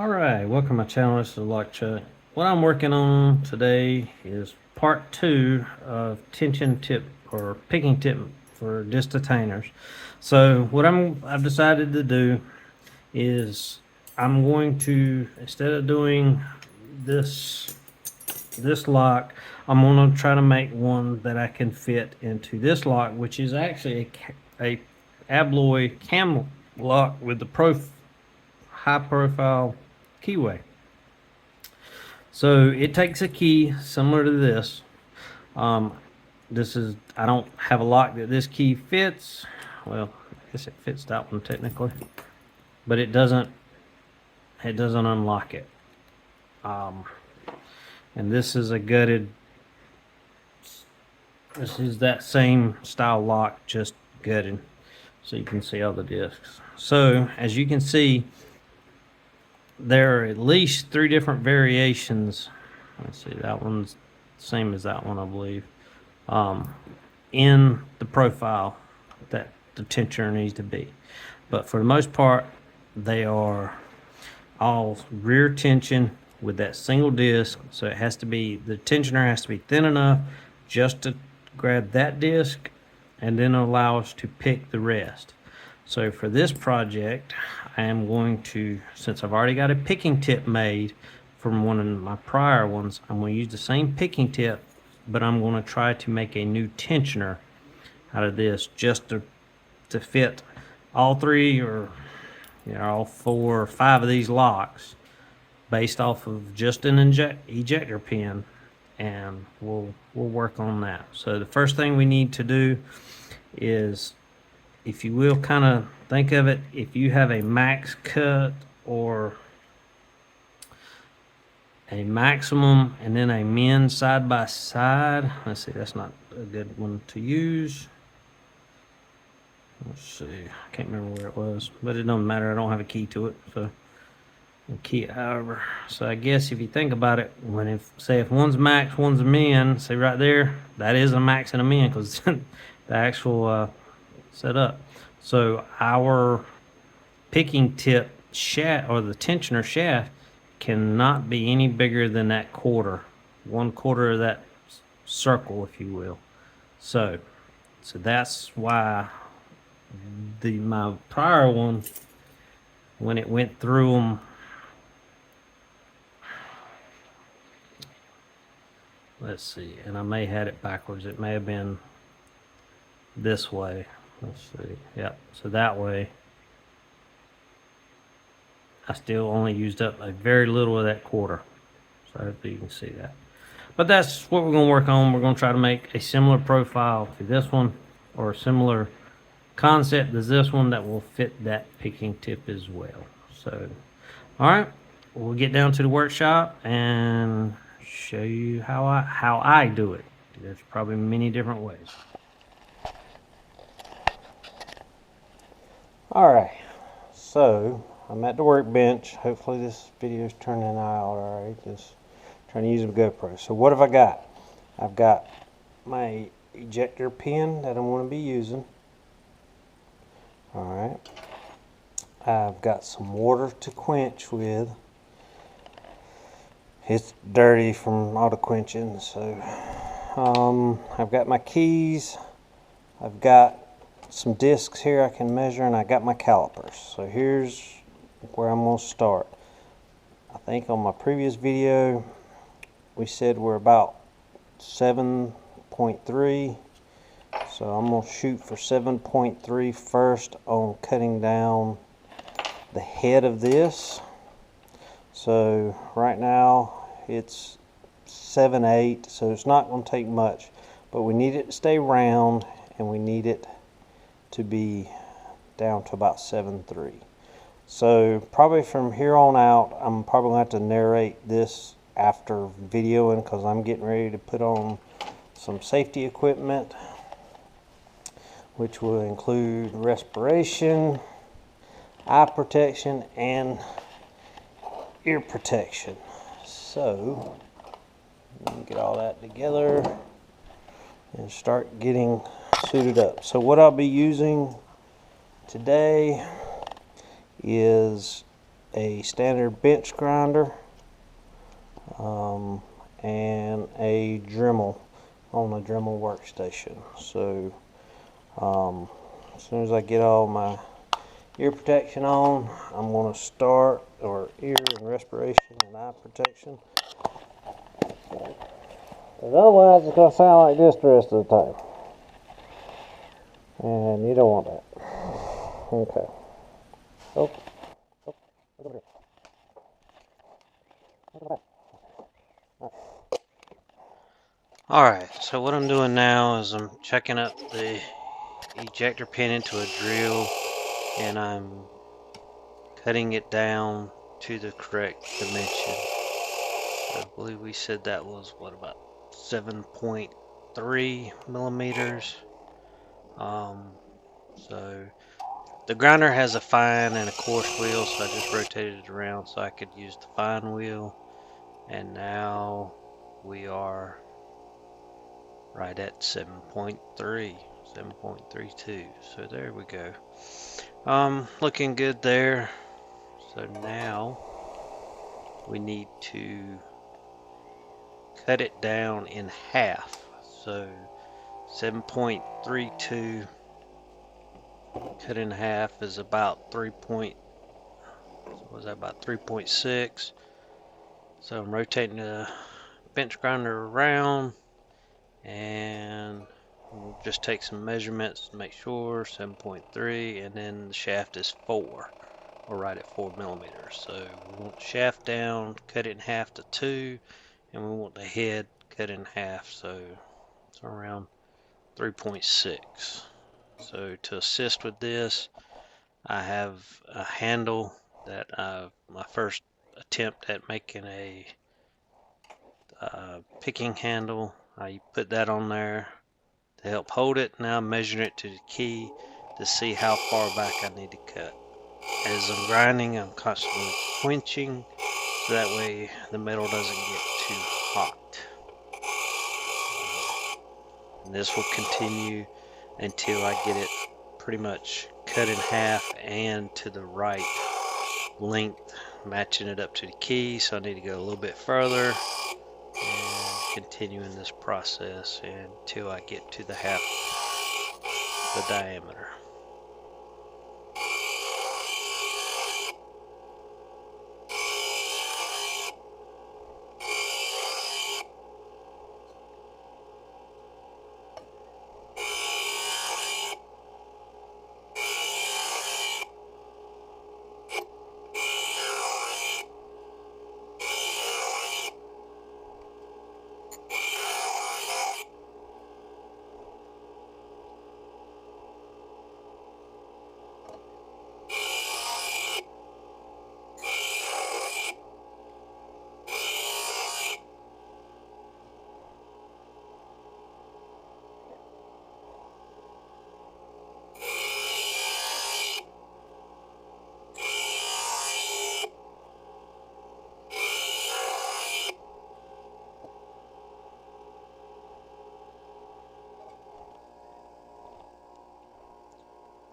Alright, welcome to my channel. This is Lock Chuck. What I'm working on today is part 2 of tension tip or picking tip for disc detainers. So what I've decided to do is I'm going to, instead of doing this lock, I'm going to try to make one that I can fit into this lock, which is actually a abloy cam lock with the high profile keyway. So it takes a key similar to this. I don't have a lock that this key fits. Well, I guess it fits that one technically, but it doesn't unlock it. And this is a gutted, this is that same style lock, just gutted, so you can see all the discs. So as you can see, there are at least 3 different variations. Let's see, that one's the same as that one, I believe, in the profile that the tensioner needs to be. But for the most part, they are all rear tension with that single disc. So it has to be, the tensioner has to be thin enough just to grab that disc and then allow us to pick the rest. So for this project, I am going to, since I've already got a picking tip made from one of my prior ones, I'm going to use the same picking tip, but I'm going to try to make a new tensioner out of this, just to fit all 3 or all 4 or 5 of these locks based off of just an ejector pin, and we'll work on that. So the first thing we need to do is, if you will, kind of think of it, if you have a max cut or a maximum and then a min side by side. Let's see, that's not a good one to use. Let's see, I can't remember where it was, but it don't matter, I don't have a key to it, so I'll key it however. So I guess if you think about it, if one's max, one's a min, see right there, that is a max and a min, because the actual setup. So our picking tip shaft, or the tensioner shaft, cannot be any bigger than that quarter, 1/4 of that circle, if you will. So that's why my prior one, when it went through them, let's see, and I may have had it backwards, it may have been this way. Let's see, yep, so that way I still only used up a very little of that quarter, so hopefully you can see that. But that's what we're going to work on. We're going to try to make a similar profile to this one, or a similar concept as this one, that will fit that picking tip as well. So alright, we'll get down to the workshop and show you how I do it. There's probably many different ways. Alright, so I'm at the workbench. Hopefully this video is turning out alright. Just trying to use a GoPro. So what have I got? I've got my ejector pin that I'm going to be using. Alright. I've got some water to quench with. It's dirty from all the quenching. So I've got my keys. I've got some discs here I can measure, and I got my calipers. So here's where I'm going to start. I think on my previous video we said we're about 7.3, so I'm going to shoot for 7.3 first on cutting down the head of this. So right now it's 7.8, so it's not going to take much, but we need it to stay round, and we need it to be down to about 7.3. So probably from here on out, I'm probably going to have to narrate this after videoing, because I'm getting ready to put on some safety equipment, which will include respiration, eye protection, and ear protection. So let me get all that together and start getting suited up. So what I'll be using today is a standard bench grinder and a Dremel on a Dremel workstation. So as soon as I get all my ear protection on, I'm going to start, or ear and respiration and eye protection. Because otherwise it's going to sound like this the rest of the time. And you don't want that. Okay. Oh. Look at that. Alright, so what I'm doing now is I'm checking up the ejector pin into a drill, and I'm cutting it down to the correct dimension. I believe we said that was, what, about 7.3 millimeters. So the grinder has a fine and a coarse wheel, so I just rotated it around so I could use the fine wheel. And now we are right at 7.3, 7.32. So there we go. Looking good there. So now we need to cut it down in half. So 7.32 cut in half is about 3.6. So I'm rotating the bench grinder around, and we'll just take some measurements to make sure. 7.3, and then the shaft is 4. We're right at 4 millimeters. So we want the shaft down, cut it in half to 2, and we want the head cut in half, so it's around 3.6. So to assist with this, I have a handle that my first attempt at making a picking handle. I put that on there to help hold it. Now I'm measuring it to the key to see how far back I need to cut. As I'm grinding, I'm constantly quenching, so that way the metal doesn't get too hot. And this will continue until I get it pretty much cut in half and to the right length, matching it up to the key. So I need to go a little bit further and continuing this process until I get to the half the diameter.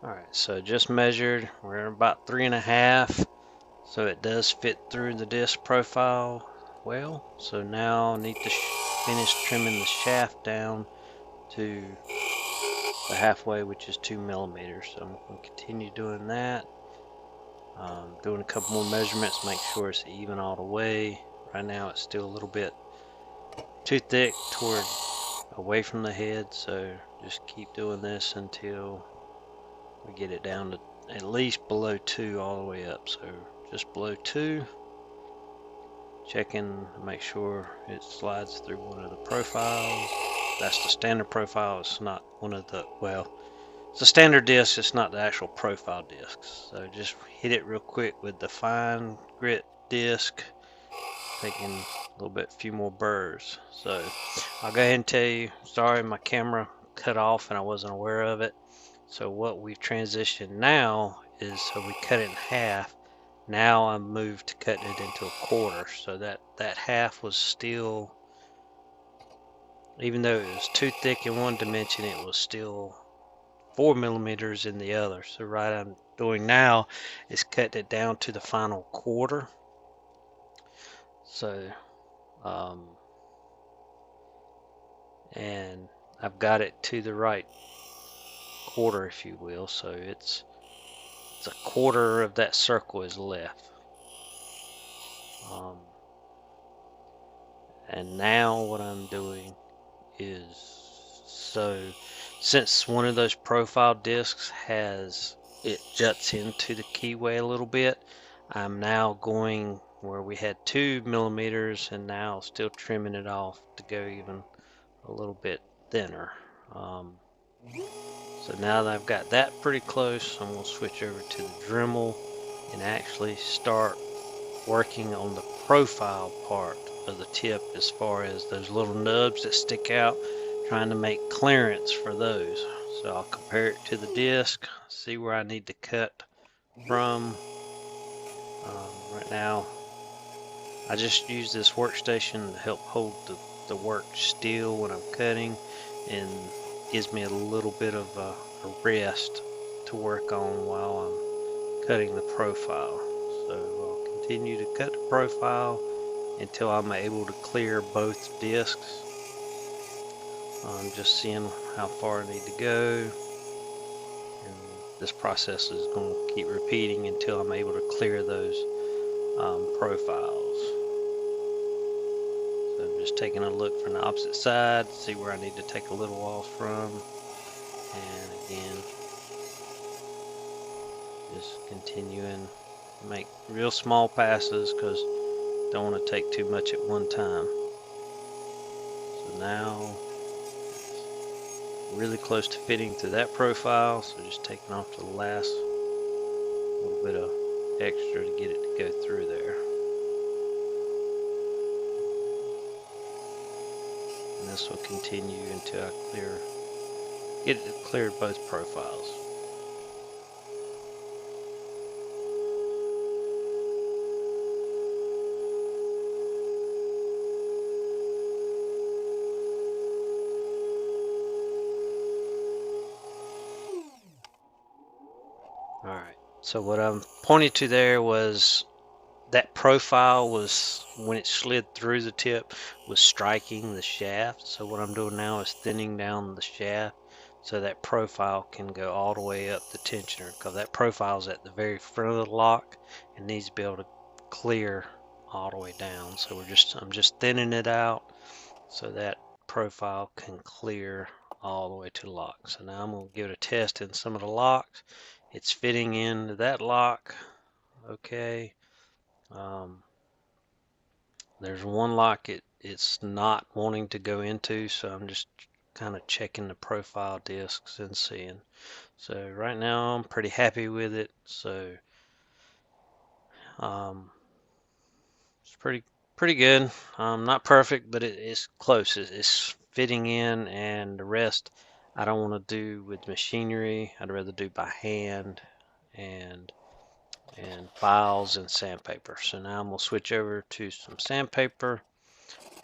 Alright, so just measured, we're at about 3.5, so it does fit through the disc profile well. So now I need to finish trimming the shaft down to the halfway, which is 2 millimeters. So I'm going to continue doing that. Doing a couple more measurements, make sure it's even all the way. Right now it's still a little bit too thick toward away from the head, so just keep doing this until we get it down to at least below 2 all the way up. So just below 2, checking to make sure it slides through one of the profiles. That's the standard profile. It's not one of the, well, it's a standard disc, it's not the actual profile discs. So just hit it real quick with the fine grit disc, taking a little bit, few more burrs. So I'll go ahead and tell you, sorry my camera cut off and I wasn't aware of it. So what we've transitioned now is, so we cut it in half. Now I moved to cutting it into a quarter, so that half was still, even though it was too thick in one dimension, it was still 4 millimeters in the other. So what I'm doing now is cutting it down to the final quarter. So and I've got it to the right quarter, if you will. So it's a quarter of that circle is left. And now what I'm doing is, so since one of those profile discs it juts into the keyway a little bit, I'm now going where we had 2 millimeters and now still trimming it off to go even a little bit thinner. So now that I've got that pretty close, I'm going to switch over to the Dremel and actually start working on the profile part of the tip, as far as those little nubs that stick out, trying to make clearance for those. So I'll compare it to the disc, see where I need to cut from. Right now I just use this workstation to help hold the work still when I'm cutting, and gives me a little bit of a rest to work on while I'm cutting the profile. So I'll continue to cut the profile until I'm able to clear both discs. I'm just seeing how far I need to go, and this process is going to keep repeating until I'm able to clear those profiles. So I'm just taking a look from the opposite side, see where I need to take a little off from, and again just continuing to make real small passes because don't want to take too much at one time. So now really close to fitting to that profile, so just taking off the last little bit of extra to get it to go through there. And this will continue until I get it cleared both profiles. Alright, so what I'm pointing to there was that profile was, when it slid through the tip, was striking the shaft. So what I'm doing now is thinning down the shaft so that profile can go all the way up the tensioner, because that profile is at the very front of the lock and needs to be able to clear all the way down. So I'm just thinning it out so that profile can clear all the way to the lock. So now I'm going to give it a test in some of the locks. It's fitting into that lock. Okay. There's one lock it's not wanting to go into, so I'm just kind of checking the profile discs and seeing. So right now I'm pretty happy with it. So it's pretty good. Not perfect, but it's close. It's fitting in, and the rest I don't want to do with machinery. I'd rather do by hand and files and sandpaper. So now I'm gonna switch over to some sandpaper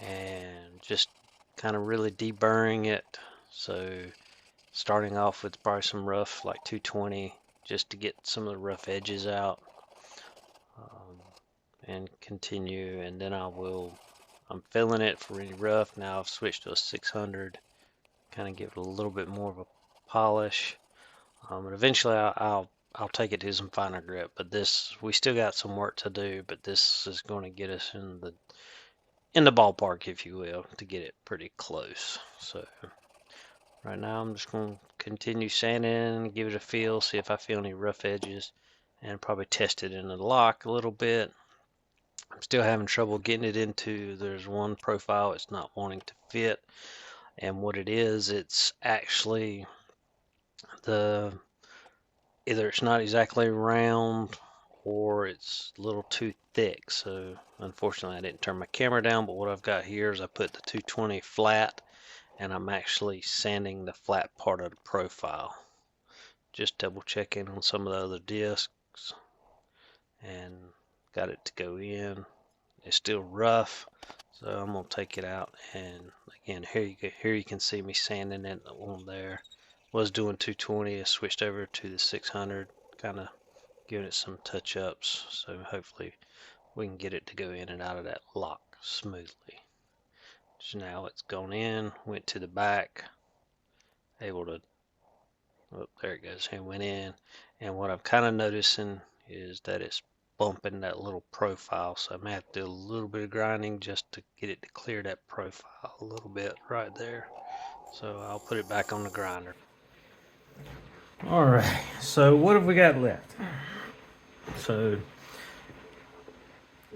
and just kind of really deburring it. So starting off with probably some rough, like 220, just to get some of the rough edges out, and continue. And then I'm filling it for any rough. Now I've switched to a 600, kind of give it a little bit more of a polish. And eventually I'll take it to some finer grip, but we still got some work to do, but this is going to get us in the ballpark, if you will, to get it pretty close. So right now I'm just going to continue sanding, give it a feel, see if I feel any rough edges, and probably test it in the lock a little bit. I'm still having trouble getting it into, there's one profile it's not wanting to fit, and what it is, it's actually either it's not exactly round or it's a little too thick. So unfortunately I didn't turn my camera down, but what I've got here is I put the 220 flat, and I'm actually sanding the flat part of the profile. Just double checking on some of the other discs, and got it to go in. It's still rough, so I'm gonna take it out, and again here you can see me sanding it on there. was doing 220. I switched over to the 600, kind of giving it some touch-ups. So hopefully we can get it to go in and out of that lock smoothly. So now it's gone in, went to the back, able to, oh, there it goes, and went in. And what I'm kind of noticing is that it's bumping that little profile, so I may have to do a little bit of grinding just to get it to clear that profile a little bit right there. So I'll put it back on the grinder. All right, so what have we got left? So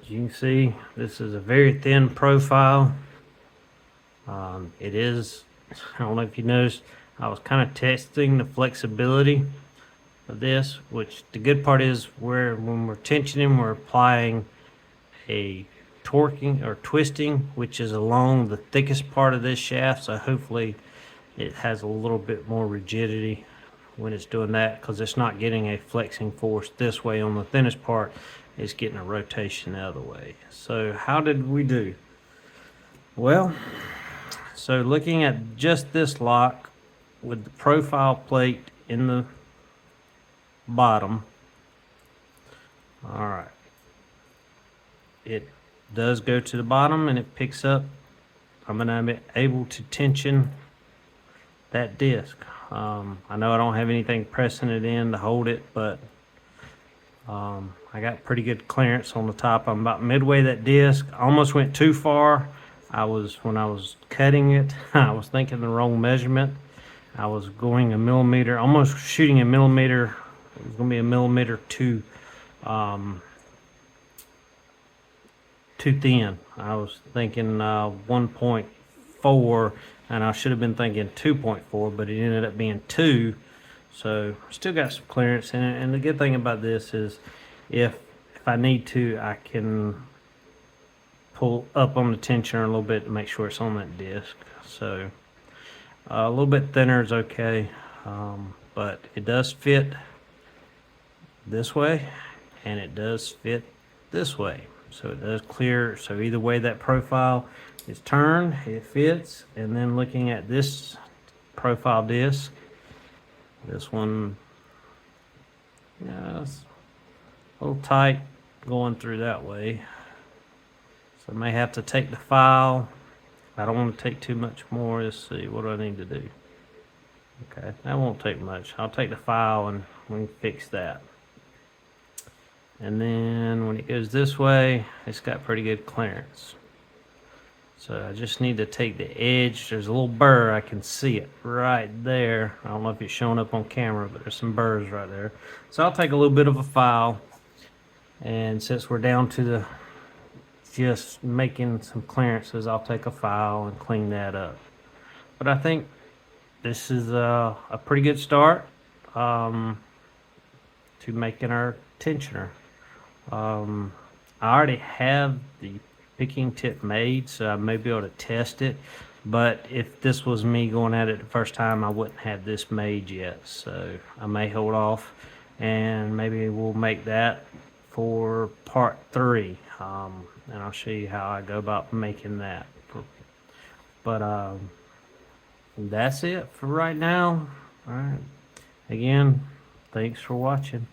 as you can see, this is a very thin profile. It is, I don't know if you noticed, I was kind of testing the flexibility of this, which the good part is when we're tensioning, we're applying a torquing or twisting, which is along the thickest part of this shaft. So hopefully it has a little bit more rigidity when it's doing that, because it's not getting a flexing force this way on the thinnest part. It's getting a rotation the other way. So how did we do? Well, so looking at just this lock with the profile plate in the bottom, all right, it does go to the bottom and it picks up. I'm going to be able to tension that disc. I know I don't have anything pressing it in to hold it, but I got pretty good clearance on the top. I'm about midway that disc. I almost went too far. When I was cutting it, I was thinking the wrong measurement. I was going a millimeter, almost shooting a millimeter. It was going to be a millimeter too thin. I was thinking 1.4, and I should have been thinking 2.4, but it ended up being 2. So still got some clearance in it. And the good thing about this is if I need to, I can pull up on the tensioner a little bit to make sure it's on that disc. So a little bit thinner is okay, but it does fit this way and it does fit this way. So it does clear. So either way that profile is turned, it fits. And then looking at this profile disc, this one, yeah, it's a little tight going through that way. So I may have to take the file. I don't want to take too much more. Let's see, what do I need to do? Okay, that won't take much. I'll take the file and we can fix that. And then when it goes this way, it's got pretty good clearance. So I just need to take the edge. There's a little burr. I can see it right there. I don't know if it's showing up on camera, but there's some burrs right there. So I'll take a little bit of a file. And since we're down to the just making some clearances, I'll take a file and clean that up. But I think this is a pretty good start to making our tensioner. I already have the picking tip made, so I may be able to test it. But if this was me going at it the first time, I wouldn't have this made yet. So I may hold off and maybe we'll make that for part 3. And I'll show you how I go about making that. But that's it for right now. All right. Again, thanks for watching.